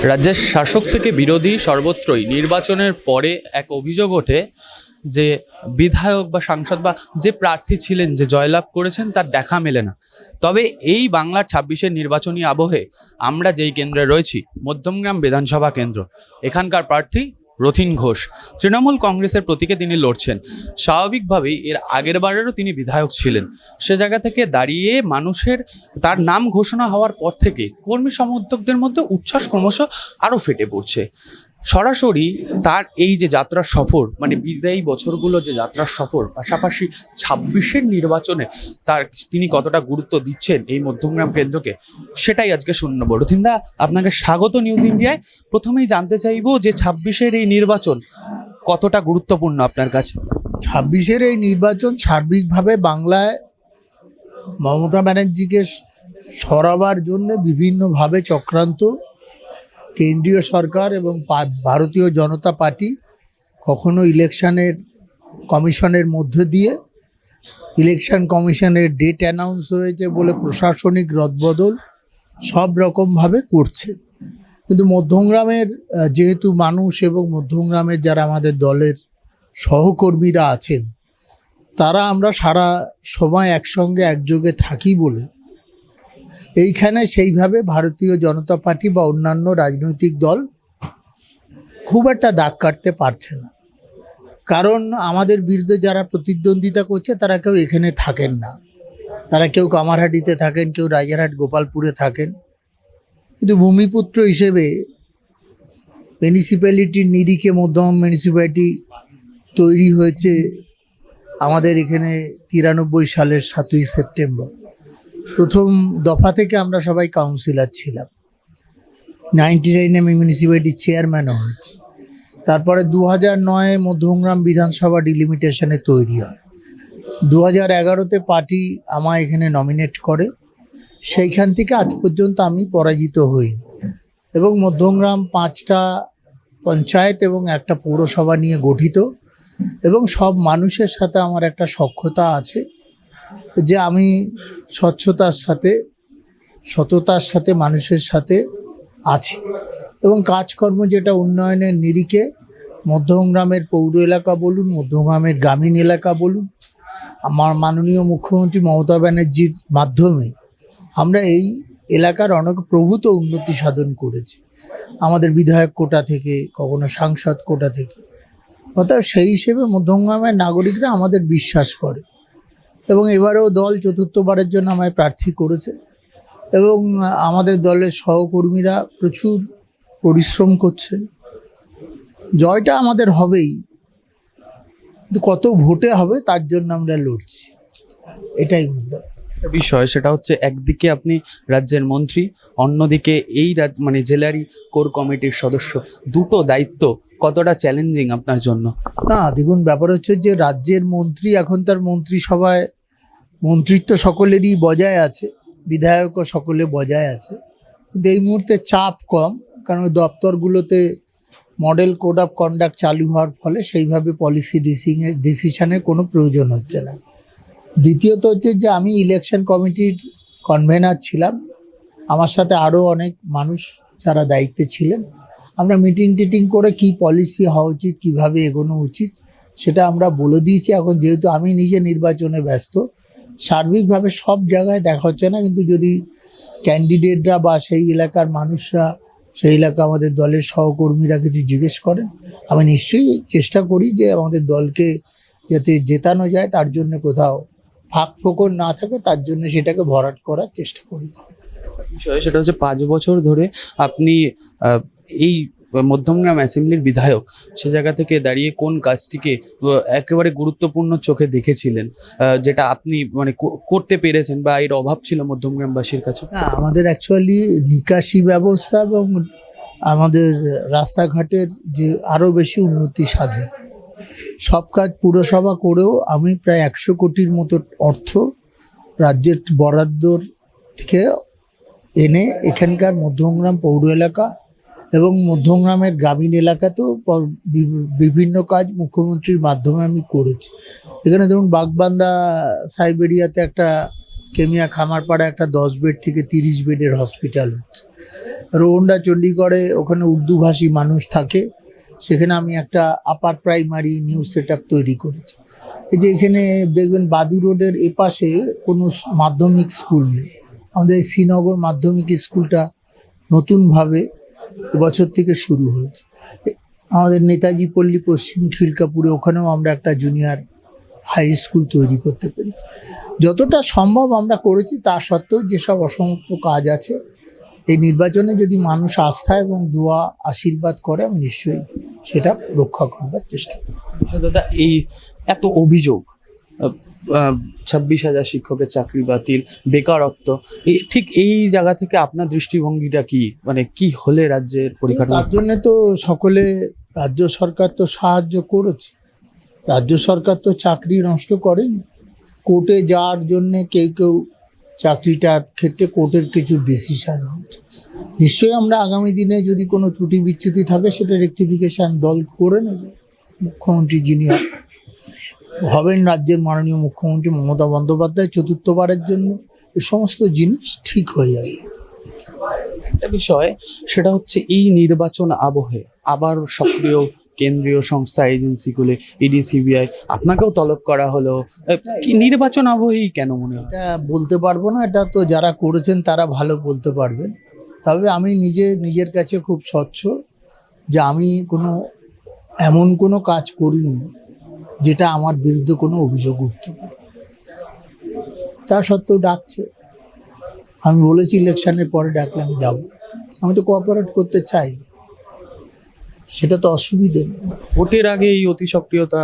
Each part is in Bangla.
রাজ্যের শাসক থেকে বিরোধী সর্বত্রই নির্বাচনের পরে এক অভিযোগ ওঠে যে বিধায়ক বা সাংসদ বা যে প্রার্থী ছিলেন, যে জয়লাভ করেছেন, তার দেখা মেলে না। তবে এই বাংলার ২৬-এর নির্বাচনী আবহে আমরা যেই কেন্দ্রে রয়েছি, মধ্যমগ্রাম বিধানসভা কেন্দ্র, এখানকার প্রার্থী রথীন ঘোষ তৃণমূল কংগ্রেসের প্রতীকে তিনি লড়ছেন। স্বাভাবিকভাবেই এর আগের বারেরও তিনি বিধায়ক ছিলেন। সে জায়গা থেকে দাঁড়িয়ে মানুষের তার নাম ঘোষণা হওয়ার পর থেকে কর্মী সমর্থকদের মধ্যে উচ্ছ্বাস ক্রমশ আরও ফেটে পড়ছে। সরাসরি তার এই যে যাত্রা সফর, মানে বিদায়ী বছরগুলো যে যাত্রা সফর, পাশাপাশি ২৬-এর নির্বাচনে তিনি কতটা গুরুত্ব দিচ্ছেন এই মধ্যমগ্রাম কেন্দ্রকে, সেটাই আজকে শুনবো। রথীনদা, আপনাকে স্বাগত নিউজ ইন্ডিয়ায়। প্রথমেই জানতে চাইবো যে ২৬-এর এই নির্বাচন কতটা গুরুত্বপূর্ণ আপনার কাছে? ২৬-এর এই নির্বাচন সার্বিকভাবে বাংলায় মমতা ব্যানার্জিকে সরাবার জন্য বিভিন্নভাবে চক্রান্ত কেন্দ্রীয় সরকার এবং ভারতীয় জনতা পার্টি, কখনো ইলেকশনের কমিশনের মধ্য দিয়ে, ইলেকশন কমিশনের ডেট অ্যানাউন্স হয়েছে বলে প্রশাসনিক রদবদল সব রকমভাবে করছে। কিন্তু মধ্যমগ্রামের যেহেতু মানুষ এবং মধ্যমগ্রামের যারা আমাদের দলের সহকর্মীরা আছেন, তারা আমরা সারা সময় একসঙ্গে একযোগে থাকি বলে এইখানে সেইভাবে ভারতীয় জনতা পার্টি বা অন্যান্য রাজনৈতিক দল খুব একটা দাগ কাটতে পারছে না। কারণ আমাদের বিরুদ্ধে যারা প্রতিদ্বন্দ্বিতা করছে তারা কেউ এখানে থাকেন না, তারা কেউ কামারহাটিতে থাকেন, কেউ রাজারহাট গোপালপুরে থাকেন। কিন্তু ভূমিপুত্র হিসেবে মিউনিসিপ্যালিটির নিরিখে মধ্যম মিউনিসিপ্যালিটি তৈরি হয়েছে আমাদের এখানে ৯৩ সালের ৭ই সেপ্টেম্বর। প্রথম দফা থেকে আমরা সবাই কাউন্সিলর ছিলাম। 99-এ মিউনিসিপ্যালিটি চেয়ারম্যানও হয়েছে। তারপরে ২০০৯-এ মধ্যমগ্রাম বিধানসভা ডিলিমিটেশনে তৈরি হয়। ২০১১-তে পার্টি আমায় এখানে নমিনেট করে। সেইখান থেকে আজ পর্যন্ত আমি পরাজিত হই এবং মধ্যমগ্রাম ৫টা পঞ্চায়েত এবং একটা পৌরসভা নিয়ে গঠিত এবং সব মানুষের সাথে আমার একটা সখ্যতা আছে যে আমি স্বচ্ছতার সাথে, সততার সাথে মানুষের সাথে আছি এবং কাজকর্ম যেটা উন্নয়নের নিরিখে মধ্যমগ্রামের পৌর এলাকা বলুন, মধ্যমগ্রামের গ্রামীণ এলাকা বলুন, আমার মাননীয় মুখ্যমন্ত্রী মমতা ব্যানার্জির মাধ্যমে আমরা এই এলাকার অনেক প্রভূত উন্নতি সাধন করেছি। আমাদের বিধায়ক কোটা থেকে, কখনো সাংসদ কোটা থেকে। অর্থাৎ সেই হিসেবে মধ্যমগ্রামের নাগরিকরা আমাদের বিশ্বাস করে এবং এবারেও দল চতুর্থবারের জন্য আমায় প্রার্থী করেছে এবং আমাদের দলের সহকর্মীরা প্রচুর পরিশ্রম করছে। জয়টা আমাদের হবেই, কিন্তু কত ভোটে হবে তার জন্য আমরা লড়ছি, এটাই মুদ্রা বিষয়। সেটা হচ্ছে, একদিকে আপনি রাজ্যের মন্ত্রী, অন্যদিকে এই মানে জেলারই কোর কমিটির সদস্য। দুটো দায়িত্ব কতটা চ্যালেঞ্জিং আপনার জন্য? না, দেখুন, ব্যাপার হচ্ছে যে রাজ্যের মন্ত্রী এখন তার মন্ত্রিসভায় মন্ত্রিত্ব সকলেরই বজায় আছে, বিধায়কও সকলে বজায় আছে, কিন্তু এই মুহূর্তে চাপ কম, কারণ দপ্তরগুলোতে মডেল কোড অফ কন্ডাক্ট চালু হওয়ার ফলে সেইভাবে পলিসি ডিসিশনের কোনো প্রয়োজন হচ্ছে না। দ্বিতীয়ত হচ্ছে যে আমি ইলেকশন কমিটির কনভেনার ছিলাম, আমার সাথে আরও অনেক মানুষ যারা দায়িত্বে ছিলেন। আমরা মিটিং করে কি পলিসি হওয়া উচিত, কীভাবে এগোনো উচিত, সেটা আমরা বলে দিয়েছি। এখন যেহেতু আমি নিজে নির্বাচনে ব্যস্ত, সার্বিকভাবে সব জায়গায় দেখা হচ্ছে না, কিন্তু যদি ক্যান্ডিডেটরা বা সেই এলাকার মানুষরা, সেই এলাকা আমাদের দলের সহকর্মীরা কিছু জিজ্ঞেস করেন, আমি নিশ্চয়ই চেষ্টা করি যে আমাদের দলকে যাতে জেতানো যায়, তার জন্য কোথাও ফাঁক ফোকর না থাকে, তার জন্য সেটাকে ভরাট করার চেষ্টা করি। বিষয় সেটা হচ্ছে, ৫ বছর ধরে আপনি এই মধ্যমগ্রাম অ্যাসেম্বলির বিধায়ক, সে জায়গা থেকে দাঁড়িয়ে কোন কাজটিকে একেবারে গুরুত্বপূর্ণ চোখে দেখেছিলেন, যেটা আপনি মানে করতে পেরেছেন বা এর অভাব ছিল মধ্যমগ্রামবাসীর কাছে? হ্যাঁ, আমাদের অ্যাকচুয়ালি নিকাশি ব্যবস্থা এবং আমাদের রাস্তাঘাটের যে আরও বেশি উন্নতি সাধন, সব কাজ পুরসভা করেও আমি প্রায় ১০০ কোটির মতো অর্থ রাজ্যের বরাদ্দর থেকে এনে এখানকার মধ্যমগ্রাম পৌর এলাকা এবং মধ্যমগ্রামের গ্রামীণ এলাকাতেও বিভিন্ন কাজ মুখ্যমন্ত্রীর মাধ্যমে আমি করেছি। এখানে ধরুন বাগবান্দা সাইবেরিয়াতে একটা কেমিয়া খামারপাড়া একটা 10 বেড থেকে 30 বেডের হসপিটাল হচ্ছে। রোহন্ডা চণ্ডীগড়ে ওখানে উর্দুভাষী মানুষ থাকে, সেখানে আমি একটা upper primary new set up তৈরি করেছি। এই যে এখানে দেখবেন বাদু রোডের এপাশে কোনো মাধ্যমিক স্কুল নেই, আমাদের শ্রীনগর মাধ্যমিক স্কুলটা নতুনভাবে এবছর থেকে শুরু হয়েছে। আমাদের নেতাজি পল্লী পশ্চিম খিলকাপুরে ওখানেও আমরা একটা জুনিয়র হাই স্কুল তৈরি করতে পেরেছি। যতটা সম্ভব আমরা করেছি, তা সত্ত্বেও যেসব অসমাপ্ত কাজ আছে, এই নির্বাচনে যদি মানুষ আস্থা এবং দোয়া আশীর্বাদ করে, আমি নিশ্চয়ই সেটা রক্ষা করবার চেষ্টা করব। দাদা, এই এত অভিযোগ, 26,000 শিক্ষকের চাকরি বাতিল, বেকারত্ব, ঠিক এই জায়গা থেকে আপনার দৃষ্টিভঙ্গিটা কি, মানে কি হলে রাজ্যের পরিকাঠামো? তার জন্য তো সকলে, রাজ্য সরকার তো সাহায্য করেছে, রাজ্য সরকার তো চাকরি নষ্ট করেনি। কোর্টে যাওয়ার জন্য কেউ কেউ চাকরিটার ক্ষেত্রে কোর্টের কিছু ডিসিশন হচ্ছে। নিশ্চয়ই আমরা আগামী দিনে যদি কোনো ত্রুটি বিচ্যুতি থাকে, সেটা রেকটিফিকেশন দল করে নেবে। মুখ্যমন্ত্রী যিনি হবেন, রাজ্যের মাননীয় মুখ্যমন্ত্রী মমতা বন্দ্যোপাধ্যায়, চতুর্থবারের জন্য এই সমস্ত জিনিস ঠিক হয়ে যাবে। একটা বিষয়, সেটা হচ্ছে এই নির্বাচন আবহে আবার সক্রিয় কেন্দ্রীয় সংস্থা এজেন্সিগুলো, ইডি, সিবিআই, আপনাকেও তলব করা হলো, কি নির্বাচন আবহেই কেন মনে হয়? এটা বলতে পারবো না, এটা তো যারা করেছেন তারা ভালো বলতে পারবেন। তবে আমি নিজের কাছে খুব স্বচ্ছ, যে আমি এমন কোনো কাজ করিনি যেটা আমার বিরুদ্ধে কোনো অভিযোগ উঠতে পারে। তা সত্ত্বেও ডাকছে, আমি বলেছি ইলেকশনের পরে ডাকলে আমি যাবো। আমি তো কোঅপারেট করতে চাই, সেটা তো অসুবিধে নেই। ভোটের আগে এই অতি সক্রিয়তা,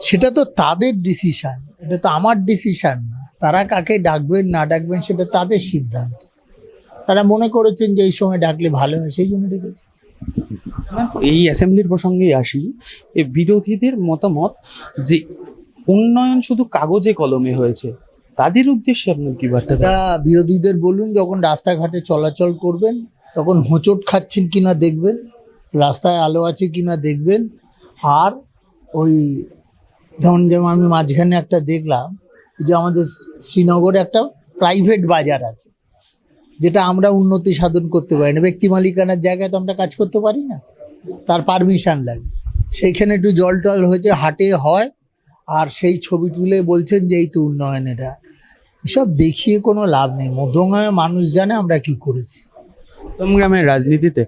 সেটা তো তাদের ডিসিশন, এটা তো আমার ডিসিশন না। তারা কাকে ডাকবেন না ডাকবেন সেটা তাদের সিদ্ধান্ত। তারা মনে করেছেন যে এই সময় ডাকলে ভালো হয়, সেই জন্য ডেকেছে। এই অ্যাসেম্বলির প্রসঙ্গেই আসি, এই বিরোধীদের মতামত যে উন্নয়ন শুধু কাগজে কলমে হয়েছে, তাদের উদ্দেশ্যে আপনার কি বার্তা? এটা বিরোধীদের বলুন, যখন রাস্তাঘাটে চলাচল করবেন তখন হোঁচট খাচ্ছেন কিনা দেখবেন, রাস্তায় আলো আছে কিনা দেখবেন। আর ওই যেমন আমি মাঝখানে একটা দেখলাম যে আমাদের শ্রীনগরে একটা প্রাইভেট বাজার আছে, যেটা আমরা উন্নতি সাধন করতে পারি না। ব্যক্তি মালিকানার জায়গায় তো আমরা কাজ করতে পারি না, তার পারমিশন লাগে। সেইখানে একটু জল টল হয়েছে, হাটে হয়, আর সেই ছবি তুলে বলছেন যে এই তো উন্নয়ন। এটা এসব দেখিয়ে কোনো লাভ নেই। মধ্যমগ্রামের মানুষ জানে আমরা কি করেছি। মধ্যমগ্রামের রাজনীতিতে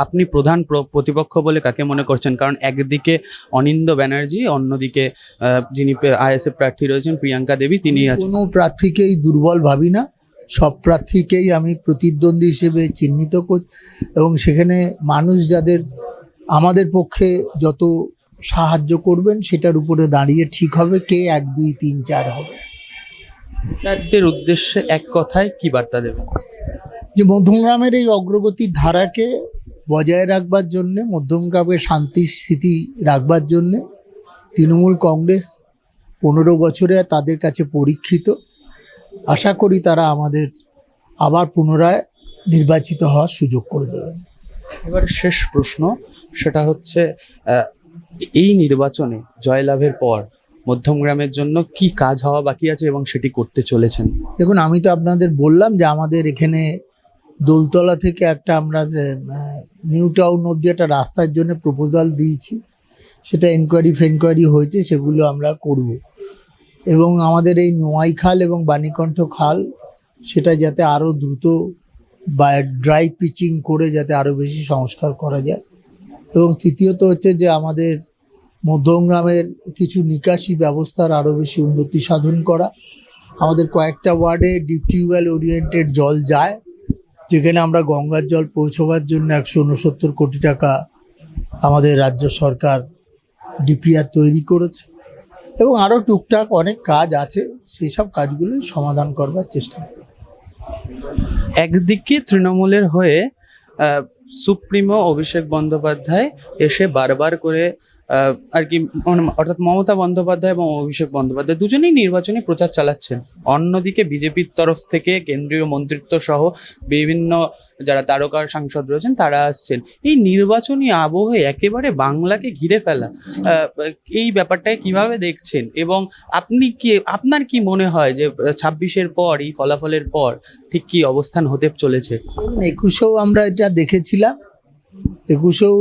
আপনি প্রধান প্রতিপক্ষ বলে কাকে মনে করছেন? কারণ একদিকে অনিন্দ ব্যানার্জি, অন্যদিকে যিনি আইএসএফ প্রার্থী রয়েছেন প্রিয়াঙ্কা দেবী, তিনি আছেন। কোনো প্রার্থীকেই দুর্বল ভাবি না, সব প্রার্থীকেই আমি প্রতিদ্বন্দ্বী হিসেবে চিহ্নিত করি, এবং সেখানে মানুষ যাদের আমাদের পক্ষে যত সাহায্য করবেন সেটার উপরে দাঁড়িয়ে ঠিক হবে কে 1, 2, 3, 4 হবে। তাদের উদ্দেশ্যে এক কথায় কি বার্তা দেবেন? যে মধ্যমগ্রামের এই অগ্রগতির ধারাকে বজায় রাখবার জন্যে, মধ্যমগ্রামের শান্তি স্থিতি রাখবার জন্যে তৃণমূল কংগ্রেস 15 বছরে তাদের কাছে পরীক্ষিত। আশা করি তারা আমাদের আবার পুনরায় নির্বাচিত হওয়ার সুযোগ করে দেবেন। এবার শেষ প্রশ্ন, সেটা হচ্ছে এই নির্বাচনে জয়লাভের পর মধ্যমগ্রামের জন্য কি কাজ হওয়া বাকি আছে এবং সেটি করতে চলেছেন? দেখুন, আমি তো আপনাদের বললাম যে আমাদের এখানে দোলতলা থেকে একটা আমরা নিউ টাউন অব্দি একটা রাস্তার জন্য প্রপোজাল দিয়েছি, সেটা ফেনকোয়ারি হয়েছে, সেগুলো আমরা করব। এবং আমাদের এই নোয়াই খাল এবং বাণীকণ্ঠ খাল, সেটা যাতে আরও দ্রুত বা ড্রাই পিচিং করে যাতে আরও বেশি সংস্কার করা যায়। এবং তৃতীয়ত হচ্ছে যে আমাদের মধ্যমগ্রামের কিছু নিকাশি ব্যবস্থার আরও বেশি উন্নতি সাধন করা। আমাদের কয়েকটা ওয়ার্ডে ডিপ টিউবওয়েল ওরিয়েন্টেড জল যায়, যেখানে আমরা গঙ্গার জল পৌঁছবার জন্য 169 কোটি টাকা আমাদের রাজ্য সরকার ডিপিআর তৈরি করেছে। এবং আরও টুকটাক অনেক কাজ আছে, সেই সব কাজগুলোই সমাধান করবার চেষ্টা করি। একদিকে তৃণমূলের হয়ে সুপ্রিমো অভিষেক বন্দ্যোপাধ্যায় এসে বারবার করে আর কি অর্থাৎ মমতা বন্দ্যোপাধ্যায় এবং অভিষেক বন্দ্যোপাধ্যায় দুজনেই নির্বাচনী প্রচার চালাচ্ছেন। অন্যদিকে বিজেপির তরফ থেকে কেন্দ্রীয় মন্ত্রিত্ব সহ বিভিন্ন যারা তারকা সাংসদ রয়েছেন তারা আসছেন। এই নির্বাচনী আবহে একেবারে বাংলাকে ঘিরে ফেলা, এই ব্যাপারটাকে কিভাবে দেখছেন এবং আপনার কি মনে হয় যে 26-এর পর, এই ফলাফলের পর ঠিক কি অবস্থান হতে চলেছে? 21-এও আমরা এটা দেখেছিলাম। 21-এও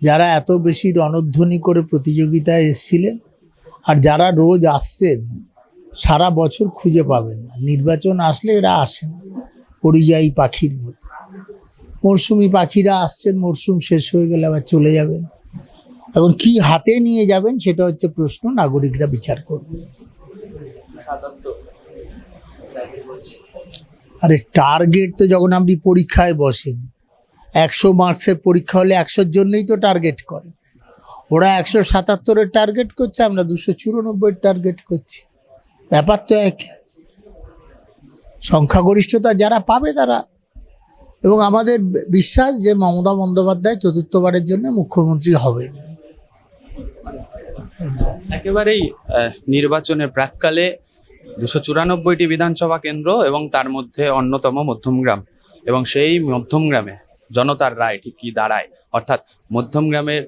যারা এত বেশি রণধ্বনি করে প্রতিযোগিতায় এসেছিলেন আর যারা রোজ আসছেন, সারা বছর খুঁজে পাবেন না। নির্বাচন আসলে এরা আসেন পরিযায়ী পাখির মতো। মরশুমি পাখিরা আসছেন, মরশুম শেষ হয়ে গেলে আবার চলে যাবেন। এখন কি হাতে নিয়ে যাবেন সেটা হচ্ছে প্রশ্ন, নাগরিকরা বিচার করবে। আরে টার্গেট তো যখন আপনি পরীক্ষায় বসেন, 100 মার্কসের পরীক্ষা হলে 100-র জন্যই তো টার্গেট করে। ওরা 177-এর টার্গেট করছে, আমরা 294-এর টার্গেট করছি। ব্যাপার তো এক, সংখ্যাগরিষ্ঠতা যারা পাবে তারা। এবং আমাদের বিশ্বাস যে মমতা বন্দ্যোপাধ্যায় চতুর্থবারের জন্য মুখ্যমন্ত্রী হবে। একেবারেই নির্বাচনের প্রাক্কালে 294টি বিধানসভা কেন্দ্র এবং তার মধ্যে অন্যতম মধ্যমগ্রাম, এবং সেই মধ্যমগ্রামে জনতার রায় ঠিক কি দাঁড়ায়, অর্থাৎ মধ্যমগ্রামের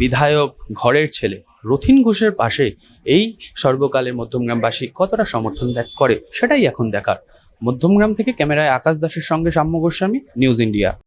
বিধায়ক ঘরের ছেলে রথীন ঘোষের পাশে এই সর্বকালের মধ্যমগ্রামবাসী কতটা সমর্থন করে সেটাই এখন দেখার। মধ্যমগ্রাম থেকে ক্যামেরায় আকাশ দাসের সঙ্গে সাম্য গোস্বামী, নিউজ ইন্ডিয়া।